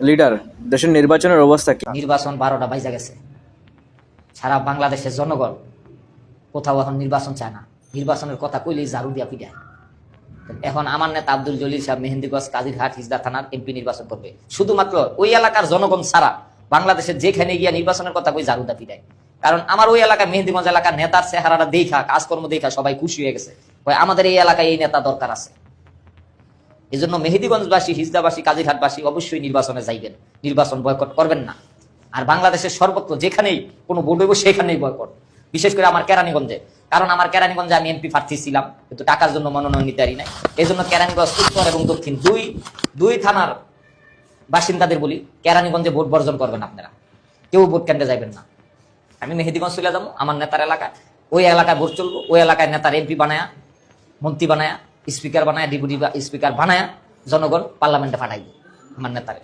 Leader, দেশের নির্বাচনের অবস্থা কি? নির্বাচন 12টা বাজে গেছে। সারা বাংলাদেশের জনগণ কোথাও এখন নির্বাচন চায় না। নির্বাচনের কথা কইলেই ঝাড়ু দিয়া পিটায়। এখন আমার নেতা আব্দুল জলিল সাহেব মেহেন্দিগঞ্জ কাজিরহাট হিজদা থানার এমপি নির্বাচন করবে। শুধুমাত্র ওই এলাকার জনগণ ছাড়া বাংলাদেশের যেখানে গিয়া নির্বাচনের কথা কই ঝাড়ুদা পিটায়। কারণ আমার ওই এলাকায় মেহেন্দিগঞ্জ এলাকার নেতার চেহারাটা দেখা, কাজকর্ম দেখা সবাই খুশি হয়ে গেছে। আমাদের এই এলাকায় এই নেতা দরকার আছে। এই জন্য মেহেন্দিগঞ্জবাসী, হিজদাবাসী, কাজিরহাটবাসী অবশ্যই নির্বাচনে যাইবেন, নির্বাচন বয়কট করবেন না। আর বাংলাদেশের সর্বত্র যেখানেই কোনো ভোট হইব সেখানেই বয়কট, বিশেষ করে আমার কেরানীগঞ্জে। কারণ আমার কেরানীগঞ্জে আমি এমপি প্রার্থী ছিলাম, কিন্তু টাকার জন্য মনোনয়ন নিতে পারি নাই। এই জন্য কেরানীগঞ্জ উত্তর এবং দক্ষিণ দুই থানার বাসিন্দাদের বলি, কেরানীগঞ্জে ভোট বর্জন করবেন আপনারা, কেউ ভোট কেন্দ্রে যাইবেন না। আমি মেহেন্দিগঞ্জ চলে যাবো, আমার নেতার এলাকায়, ওই এলাকায় ভোট চলবো, ওই এলাকায় নেতার এমপি বানায়া, মন্ত্রী বানায়া, স্পিকার বানায়, ডেপুটি স্পিকার বানায়া জনগণ পার্লামেন্টে পাঠাইবে আমার নেতারে।